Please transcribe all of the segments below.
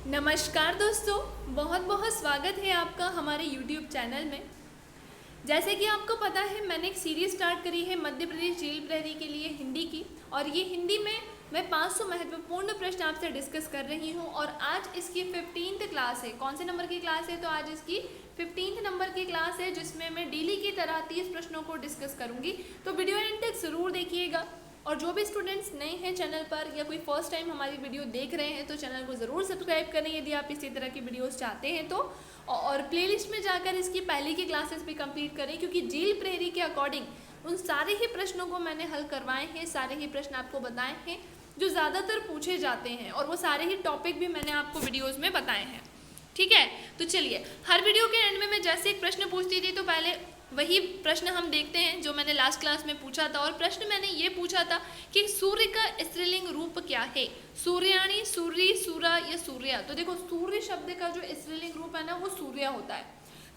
नमस्कार दोस्तों, बहुत बहुत स्वागत है आपका हमारे YouTube चैनल में। जैसे कि आपको पता है, मैंने एक सीरीज स्टार्ट करी है मध्य प्रदेश जेल प्रहरी के लिए हिंदी की, और ये हिंदी में मैं 500 महत्वपूर्ण प्रश्न आपसे डिस्कस कर रही हूँ। और आज इसकी 15th क्लास है। कौन से नंबर की क्लास है? तो आज इसकी 15th नंबर की क्लास है, जिसमें मैं डेली की तरह 30 प्रश्नों को डिस्कस करूँगी। तो वीडियो एंड तक ज़रूर देखिएगा। और जो भी स्टूडेंट्स नए हैं चैनल पर या कोई फर्स्ट टाइम हमारी वीडियो देख रहे हैं, तो चैनल को ज़रूर सब्सक्राइब करें यदि आप इसी तरह की वीडियोस चाहते हैं तो। और प्लेलिस्ट में जाकर इसकी पहले की क्लासेस भी कंप्लीट करें, क्योंकि जेल प्रहरी के अकॉर्डिंग उन सारे ही प्रश्नों को मैंने हल करवाए हैं, सारे ही प्रश्न आपको बताए हैं जो ज़्यादातर पूछे जाते हैं, और वो सारे ही टॉपिक भी मैंने आपको वीडियोज़ में बताए हैं। ठीक है, तो चलिए, हर वीडियो के एंड में मैं जैसे एक प्रश्न पूछती थी, तो पहले वही प्रश्न हम देखते हैं जो मैंने लास्ट क्लास में पूछा था। और प्रश्न मैंने ये पूछा था कि सूर्य का स्त्रीलिंग रूप क्या है? सूर्याणी, सूर्य, सूरा या सूर्या। तो देखो, सूर्य शब्द का जो स्त्रीलिंग रूप है ना, वो सूर्या होता है।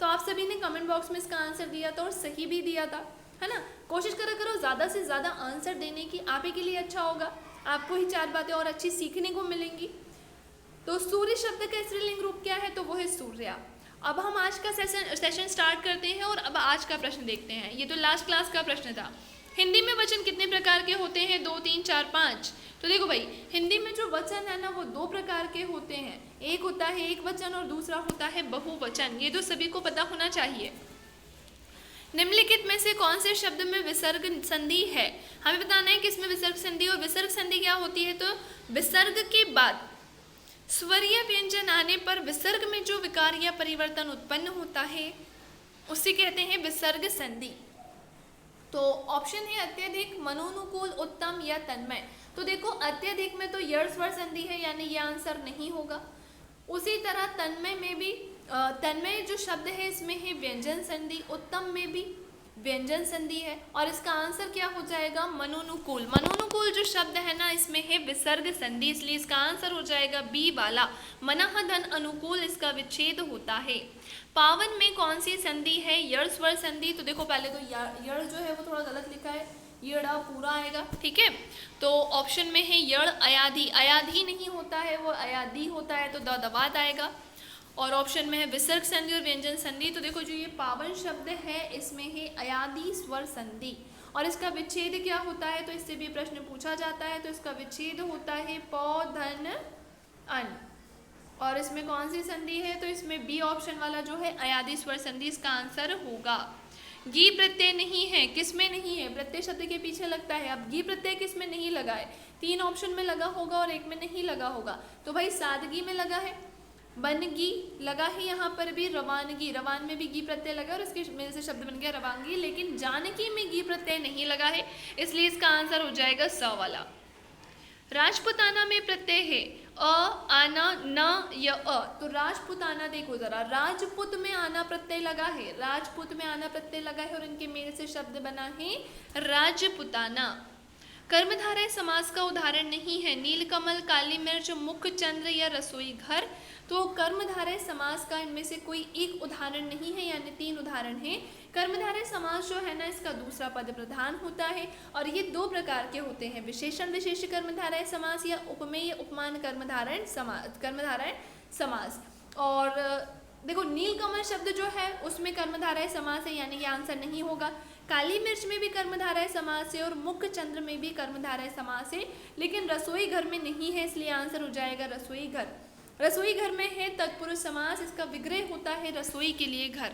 तो आप सभी ने कमेंट बॉक्स में इसका आंसर दिया था और सही भी दिया था, है ना। कोशिश करा करो ज़्यादा से ज़्यादा आंसर देने की, आप ही के लिए अच्छा होगा, आपको ही 4 बातें और अच्छी सीखने को मिलेंगी। तो सूर्य शब्द का स्त्रीलिंग रूप क्या है? तो वो है सूर्या। अब हम आज का सेशन स्टार्ट करते हैं, और अब आज का प्रश्न देखते हैं। ये तो लास्ट क्लास का प्रश्न था। हिंदी में वचन कितने प्रकार के होते हैं? 2, 3, 4, 5। तो देखो भाई, हिंदी में जो वचन है ना, वो 2 प्रकार के होते हैं। एक होता है एक वचन और दूसरा होता है बहुवचन। ये तो सभी को पता होना चाहिए। निम्नलिखित में से कौन से शब्द में विसर्ग संधि है? हमें बताना है कि इसमें विसर्ग संधि, और विसर्ग संधि क्या होती है? तो विसर्ग के बाद स्वरीय व्यंजन आने पर विसर्ग में जो विकार या परिवर्तन उत्पन्न होता है, उसे कहते हैं विसर्ग संधि। तो ऑप्शन है अत्यधिक, मनोनुकूल, उत्तम या तन्मय। तो देखो, अत्यधिक में तो यश स्वर संधि है, यानी ये आंसर नहीं होगा। उसी तरह तन्मय में भी तन्मय जो शब्द है इसमें है व्यंजन संधि, उत्तम में भी व्यंजन संधि है, और इसका आंसर क्या हो जाएगा? मनोनुकूल। मनोनुकूल जो शब्द है ना, इसमें है विसर्ग संधि, इसलिए इसका आंसर हो जाएगा बी वाला, मनः धन अनुकूल, इसका विच्छेद होता है। पावन में कौन सी संधि है? यड़ स्वर संधि। तो देखो, पहले तो यड़ जो है वो थोड़ा गलत लिखा है, यड़ा पूरा आएगा, ठीक है। तो ऑप्शन में है यड़ अयाधि, अयाधि नहीं होता है, वो अयाधि होता है, तो दवात आएगा। और ऑप्शन में है विसर्ग संधि और व्यंजन संधि। तो देखो, जो ये पावन शब्द है इसमें है अयादि स्वर संधि, और इसका विच्छेद क्या होता है? तो इससे भी प्रश्न पूछा जाता है। तो इसका विच्छेद होता है पौ धन अन, और इसमें कौन सी संधि है? तो इसमें बी ऑप्शन वाला जो है अयादि स्वर संधि इसका आंसर होगा। गी प्रत्यय नहीं है, किसमें नहीं है? प्रत्यय शब्द के पीछे लगता है। अब गी प्रत्यय किसमें नहीं लगा है? 3 ऑप्शन में लगा होगा और एक में नहीं लगा होगा। तो भाई, सादगी में लगा है, बनगी लगा है, यहाँ पर भी रवानगी, रवान में भी गी प्रत्यय लगा और इसके मेल से शब्द बन गया रवांगी। लेकिन जानकी में गी प्रत्यय नहीं लगा है, इसलिए इसका आंसर हो जाएगा स वाला। राजपुताना में प्रत्यय है अ, आना, न या अ। तो राजपुताना देखो जरा, राजपुत में आना प्रत्यय लगा है, राजपुत में आना प्रत्यय लगा है, और इनके मेल से शब्द बना है राजपुताना। कर्मधारय समास का उदाहरण नहीं है नीलकमल, काली मिर्च, मुख चंद्र या रसोई घर। तो कर्मधारय समास का इनमें से कोई एक उदाहरण नहीं है, यानी 3 उदाहरण हैं। कर्मधारय समास जो है ना, इसका दूसरा पद प्रधान होता है, और ये 2 प्रकार के होते हैं, विशेषण विशेष कर्मधारय समास या उपमेय उपमान कर्मधारय समास। और देखो, नीलकमल शब्द जो है उसमें कर्मधारय समास है, यानी ये आंसर नहीं होगा। काली मिर्च में भी कर्मधारय समास है, और मुख चंद्र में भी कर्मधारय समास है, लेकिन रसोई घर में नहीं है, इसलिए आंसर हो जाएगा रसोई घर। रसोई घर में है तत्पुरुष समास, इसका विग्रह होता है रसोई के लिए घर।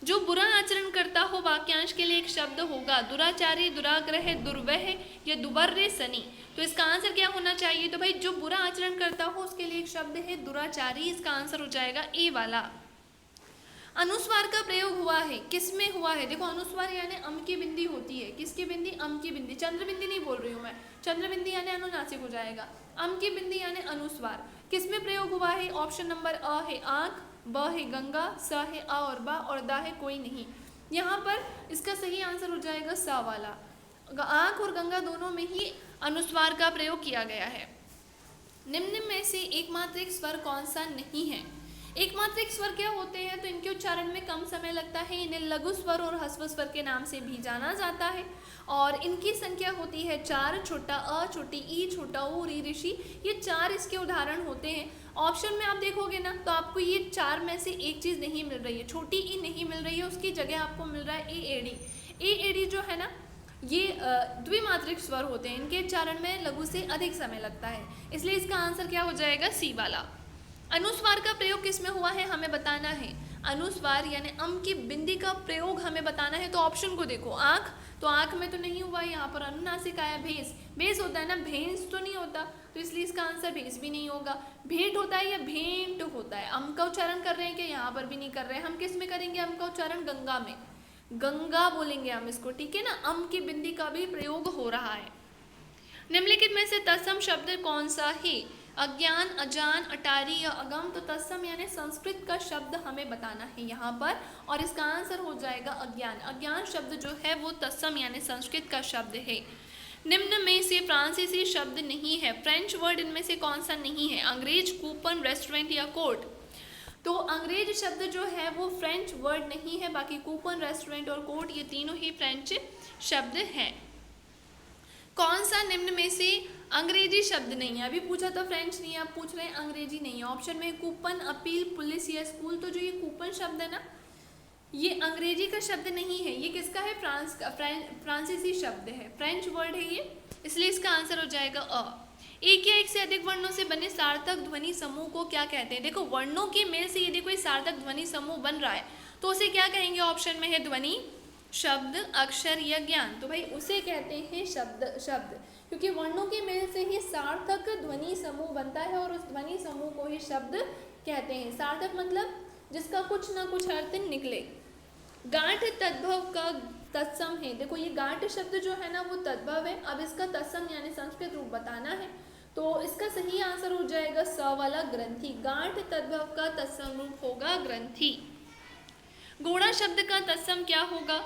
जो बुरा आचरण करता हो, वाक्यांश के लिए एक शब्द होगा, दुराचारी, दुराग्रह, दुर्वह या दुवर्य शनि। तो इसका आंसर क्या होना चाहिए? तो भाई, जो बुरा आचरण करता हो उसके लिए एक शब्द है दुराचारी, इसका आंसर हो जाएगा ए वाला। अनुस्वार का प्रयोग हुआ है, किसमें हुआ है? देखो, अनुस्वार यानी अम की बिंदी होती है, किसकी बिंदी? अम की बिंदी। चंद्र बिंदी नहीं बोल रही हूँ मैं, चंद्र बिंदी यानी अनुनासिक हो जाएगा। अम की बिंदी यानी अनुस्वार किसमें प्रयोग हुआ है? ऑप्शन नंबर अ है आंख, ब है गंगा, स है अ और बा, और दा है कोई नहीं। यहाँ पर इसका सही आंसर हो जाएगा स वाला। आंख और गंगा दोनों में ही अनुस्वार का प्रयोग किया गया है। निम्न में से एकमात्र एक स्वर कौन सा नहीं है? एकमात्रिक स्वर क्या होते हैं, तो इनके उच्चारण में कम समय लगता है, इन्हें लघु स्वर और ह्रस्व स्वर के नाम से भी जाना जाता है और इनकी संख्या होती है 4, छोटा अ, छोटी ई, छोटा ऊ, री, ऋषि, ये 4 इसके उदाहरण होते हैं। ऑप्शन में आप देखोगे ना तो आपको ये 4 में से एक चीज़ नहीं मिल रही है, छोटी ई नहीं मिल रही है, उसकी जगह आपको मिल रहा है ए एड़ी। ए एड़ी जो है ना ये द्विमात्रिक स्वर होते हैं, इनके उच्चारण में लघु से अधिक समय लगता है, इसलिए इसका आंसर क्या हो जाएगा, सी वाला। अनुस्वार का प्रयोग किसमें हुआ है हमें बताना है, अनुस्वार यानी अम की बिंदी का प्रयोग हमें बताना है। तो ऑप्शन को देखो, आँख, तो आँख में तो नहीं हुआ, यहाँ पर अनुनासिक आया, भेस, भेस होता है ना, भेंस तो नहीं होता, तो इसलिए इसका आंसर भेस भी नहीं होगा। भेंट होता है या भेंट होता है, अम का उच्चारण कर रहे हैं क्या, यहाँ पर भी नहीं कर रहे हैं। हम किस में करेंगे अम का उच्चारण, गंगा में, गंगा बोलेंगे हम इसको, ठीक है ना, अम की बिंदी का भी प्रयोग हो रहा है। निम्नलिखित में से तत्सम शब्द कौन सा है, अज्ञान, अजान, अटारी या अगम, तो तत्सम यानी संस्कृत का शब्द हमें बताना है यहाँ पर और इसका आंसर हो जाएगा अज्ञान। अज्ञान शब्द जो है वो तत्सम यानी संस्कृत का शब्द है। निम्न में से फ्रांसीसी शब्द नहीं है, फ्रेंच वर्ड इनमें से कौन सा नहीं है, अंग्रेज, कूपन, रेस्टोरेंट या कोर्ट। तो अंग्रेज शब्द जो है वो फ्रेंच वर्ड नहीं है, बाकी कूपन, रेस्टोरेंट और कोर्ट ये तीनों ही फ्रेंच शब्द हैं। कौन सा निम्न में से अंग्रेजी शब्द नहीं है, अभी पूछा था फ्रेंच नहीं है, आप पूछ रहे हैं अंग्रेजी नहीं है। ऑप्शन में कूपन, अपील, पुलिस या स्कूल, तो जो ये कूपन शब्द है ना ये अंग्रेजी का शब्द नहीं है, ये किसका है, फ्रांस का, फ्रांसीसी शब्द है, फ्रेंच वर्ड है ये, इसलिए इसका आंसर हो जाएगा अ। एक या एक से अधिक वर्णों से बने सार्थक ध्वनि समूह को क्या कहते हैं। देखो वर्णों के मेल से यदि कोई सार्थक ध्वनि समूह बन रहा है तो उसे क्या कहेंगे, ऑप्शन में है ध्वनि, शब्द, अक्षर या ज्ञान, तो भाई उसे कहते हैं शब्द, क्योंकि वर्णों के मेल से ही सार्थक ध्वनि समूह बनता है और उस ध्वनि समूह को ही शब्द कहते हैं। सार्थक मतलब जिसका कुछ ना कुछ अर्थ निकले। गांठ तद्भव का तत्सम है, देखो ये गांठ शब्द जो है ना वो तद्भव है, अब इसका तत्सम यानी संस्कृत रूप बताना है, तो इसका सही आंसर हो जाएगा स वाला, ग्रंथि। गांठ तद्भव का तत्सम रूप होगा ग्रंथि। घोड़ा शब्द का तत्सम क्या होगा,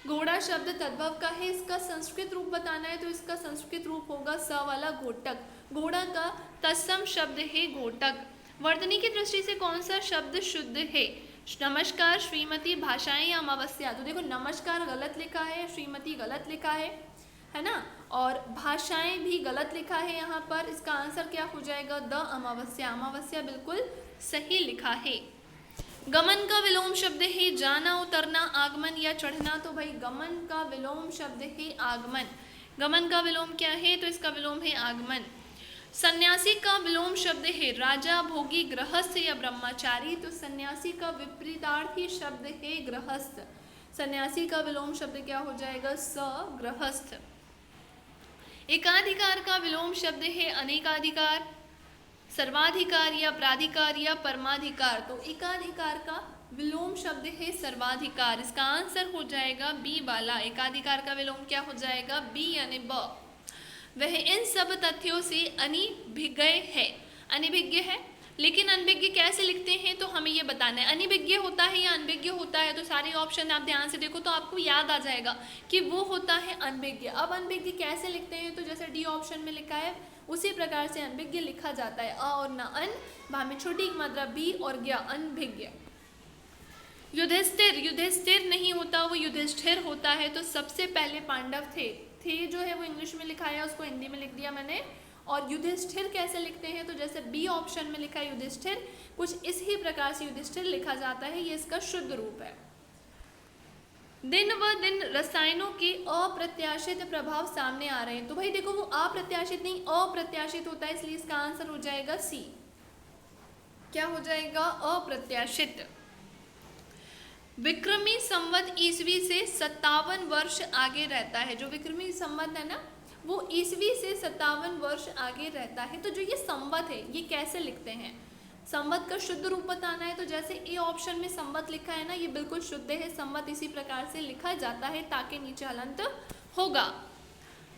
घोड़ा शब्द तद्भव का है, इसका संस्कृत रूप बताना है तो इसका संस्कृत रूप होगा स वाला, घोटक। घोड़ा का तत्सम शब्द है घोटक। वर्तनी की दृष्टि से कौन सा शब्द शुद्ध है, नमस्कार, श्रीमती, भाषाएं या अमावस्या। तो देखो नमस्कार गलत लिखा है, श्रीमती गलत लिखा है ना, और भाषाएं भी गलत लिखा है यहाँ पर, इसका आंसर क्या हो जाएगा, द अमावस्या। अमावस्या बिल्कुल सही लिखा है। गमन का विलोम शब्द है जाना, उतरना, आगमन या चढ़ना, तो भाई गमन का विलोम शब्द है आगमन। गमन का विलोम क्या है, तो इसका विलोम है आगमन। सन्यासी का विलोम शब्द है राजा, भोगी, गृहस्थ या ब्रह्मचारी, तो सन्यासी का विपरीतार्थी शब्द है गृहस्थ। सन्यासी का विलोम शब्द क्या हो जाएगा, स, गृहस्थ। एकाधिकार का विलोम शब्द है अनेकाधिकार, सर्वाधिकार या प्राधिकार या परमाधिकार, तो एकाधिकार का विलोम शब्द है सर्वाधिकार, इसका आंसर हो जाएगा बी वाला। एकाधिकार का विलोम क्या हो जाएगा, बी यानी ब। वह इन सब तथ्यों से अनिभिज्ञ है, अनिभिज्ञ है, लेकिन अनभिज्ञ कैसे लिखते हैं तो हमें ये बताना है। अनिभिज्ञ होता है या अनभिज्ञ होता है, तो सारे ऑप्शन आप ध्यान से देखो तो आपको याद आ जाएगा कि वो होता है अनभिज्ञ। अब अनभिज्ञ कैसे लिखते हैं, तो जैसे डी ऑप्शन में लिखा है उसी प्रकार से अनभिज्ञ लिखा जाता है, अ और न अन, भा में छोटी मात्रा बी और ज्ञ, अनभिज्ञ। युधिष्ठिर, युधिष्ठिर नहीं होता, वो युधिष्ठिर होता है, तो सबसे पहले पांडव थे जो है वो इंग्लिश में लिखा है, उसको हिंदी में लिख दिया मैंने। और युधिष्ठिर कैसे लिखते हैं, तो जैसे बी ऑप्शन में लिखा है युधिष्ठिर, कुछ इस ही प्रकार से युधिष्ठिर लिखा जाता है, ये इसका शुद्ध रूप है। दिन व दिन रसायनों के अप्रत्याशित प्रभाव सामने आ रहे हैं, तो भाई देखो वो अप्रत्याशित नहीं अप्रत्याशित होता है, इसलिए इसका आंसर हो जाएगा सी। क्या हो जाएगा, अप्रत्याशित। विक्रमी संवत ईसवी से 57 वर्ष आगे रहता है, जो विक्रमी संवत है ना वो ईसवी से 57 वर्ष आगे रहता है। तो जो ये संवत है ये कैसे लिखते हैं, संवत का शुद्ध रूप बताना है, तो जैसे ए ऑप्शन में संवत लिखा है ना ये बिल्कुल शुद्ध है, संवत इसी प्रकार से लिखा जाता है ताकि नीचे हलंत होगा।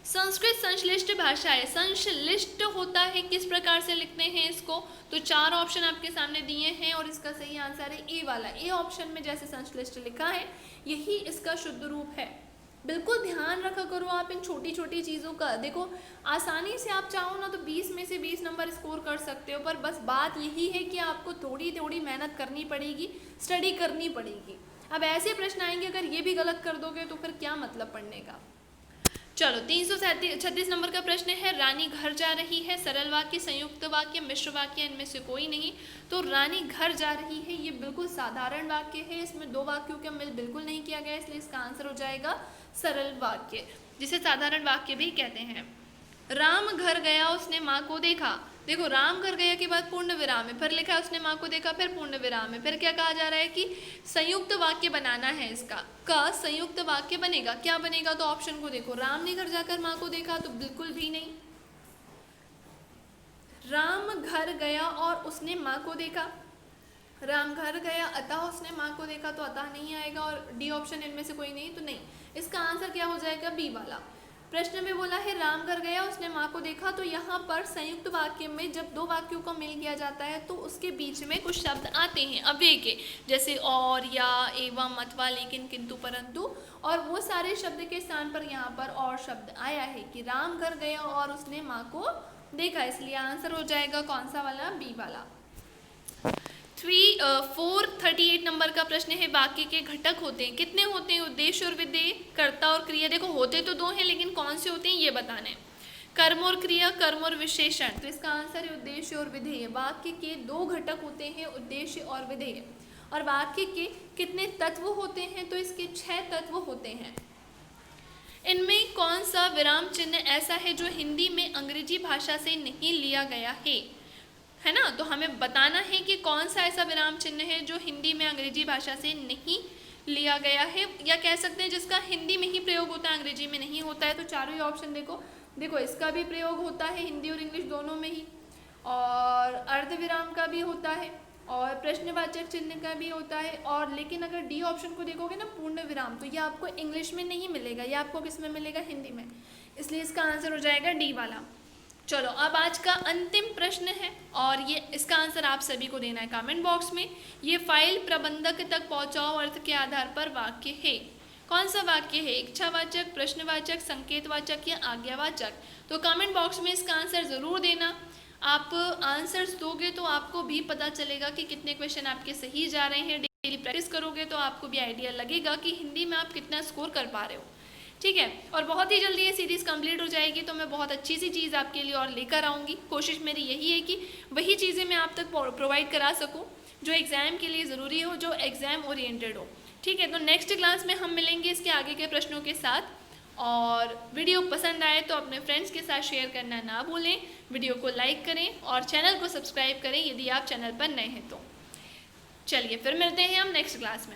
संस्कृत संश्लिष्ट भाषा है, संश्लिष्ट होता है किस प्रकार से लिखते हैं इसको, तो 4 ऑप्शन आपके सामने दिए हैं और इसका सही आंसर है ए वाला। ए ऑप्शन में जैसे संश्लिष्ट लिखा है यही इसका शुद्ध रूप है। बिल्कुल ध्यान रखा करो आप इन छोटी छोटी चीज़ों का। देखो आसानी से आप चाहो ना तो 20 में से 20 नंबर स्कोर कर सकते हो, पर बस बात यही है कि आपको थोड़ी थोड़ी मेहनत करनी पड़ेगी, स्टडी करनी पड़ेगी। अब ऐसे प्रश्न आएंगे, अगर ये भी गलत कर दोगे तो फिर क्या मतलब पढ़ने का। चलो 336 नंबर का प्रश्न है, रानी घर जा रही है, सरल वाक्य, संयुक्त वाक्य, मिश्र वाक्य, इनमें से कोई नहीं। तो रानी घर जा रही है ये बिल्कुल साधारण वाक्य है, इसमें दो वाक्यों का मिल बिल्कुल नहीं किया गया, इसलिए इसका आंसर हो जाएगा सरल वाक्य, जिसे साधारण वाक्य भी कहते हैं। राम घर गया, उसने माँ को देखा। देखो राम घर गया के बाद पूर्ण विराम है, फिर लिखा है उसने माँ को देखा, फिर पूर्ण विराम है, फिर क्या कहा जा रहा है कि संयुक्त वाक्य बनाना है, इसका का संयुक्त वाक्य बनेगा। क्या बनेगा, तो ऑप्शन को देखो, राम ने घर जाकर माँ को देखा, तो बिल्कुल भी नहीं। राम घर गया और उसने माँ को देखा, राम घर गया अतः उसने माँ को देखा, तो अतः नहीं आएगा, और डी ऑप्शन इनमें से कोई नहीं, तो नहीं। इसका आंसर क्या हो जाएगा, बी वाला। प्रश्न में बोला है राम घर गया, उसने माँ को देखा, तो यहाँ पर संयुक्त वाक्य में जब दो वाक्यों को मिल किया जाता है तो उसके बीच में कुछ शब्द आते हैं अव्यय के, जैसे और, या, एवं, अथवा, लेकिन, किंतु, परंतु, और वो सारे शब्द के स्थान पर यहाँ पर और शब्द आया है कि राम घर गया और उसने माँ को देखा, इसलिए आंसर हो जाएगा कौन सा वाला, बी वाला। 438 नंबर का प्रश्न है, वाक्य के घटक होते हैं, कितने होते हैं, उद्देश्य और विधेय, कर्ता और क्रिया। देखो होते तो दो हैं, लेकिन कौन से होते हैं ये बताने, कर्म और क्रिया, कर्म और विशेषण। तो इसका आंसर है उद्देश्य और विधेय। वाक्य के दो घटक होते हैं, उद्देश्य और विधेय। और वाक्य के कितने तत्व होते हैं, तो इसके 6 तत्व होते हैं। इनमें कौन सा विराम चिन्ह ऐसा है जो हिंदी में अंग्रेजी भाषा से नहीं लिया गया है ना। तो हमें बताना है कि कौन सा ऐसा विराम चिन्ह है जो हिंदी में अंग्रेजी भाषा से नहीं लिया गया है, या कह सकते हैं जिसका हिंदी में ही प्रयोग होता है, अंग्रेजी में नहीं होता है। तो चारों ही ऑप्शन देखो इसका भी प्रयोग होता है हिंदी और इंग्लिश दोनों में ही, और अर्धविराम का भी होता है, और प्रश्नवाचक चिन्ह का भी होता है, और लेकिन अगर डी ऑप्शन को देखोगे ना, पूर्ण विराम, तो ये आपको इंग्लिश में नहीं मिलेगा, ये आपको किस में मिलेगा, हिंदी में, इसलिए इसका आंसर हो जाएगा डी वाला। चलो अब आज का अंतिम प्रश्न है, और ये इसका आंसर आप सभी को देना है कमेंट बॉक्स में। ये फाइल प्रबंधक तक पहुंचाओ अर्थ के आधार पर वाक्य है। कौन सा वाक्य है, इच्छावाचक, प्रश्नवाचक, संकेतवाचक या आज्ञावाचक। तो कमेंट बॉक्स में इसका आंसर ज़रूर देना। आप आंसर्स दोगे तो आपको भी पता चलेगा कि कितने क्वेश्चन आपके सही जा रहे हैं। डेली प्रैक्टिस करोगे तो आपको भी आइडिया लगेगा कि हिंदी में आप कितना स्कोर कर पा रहे हो, ठीक है। और बहुत ही जल्दी ये सीरीज़ कंप्लीट हो जाएगी, तो मैं बहुत अच्छी सी चीज़ आपके लिए और लेकर आऊँगी। कोशिश मेरी यही है कि वही चीज़ें मैं आप तक प्रोवाइड करा सकूँ जो एग्ज़ाम के लिए ज़रूरी हो, जो एग्ज़ाम ओरिएंटेड हो, ठीक है। तो नेक्स्ट क्लास में हम मिलेंगे इसके आगे के प्रश्नों के साथ। और वीडियो पसंद आए तो अपने फ्रेंड्स के साथ शेयर करना ना भूलें, वीडियो को लाइक करें और चैनल को सब्सक्राइब करें यदि आप चैनल पर नए हैं तो। चलिए फिर मिलते हैं हम नेक्स्ट क्लास में।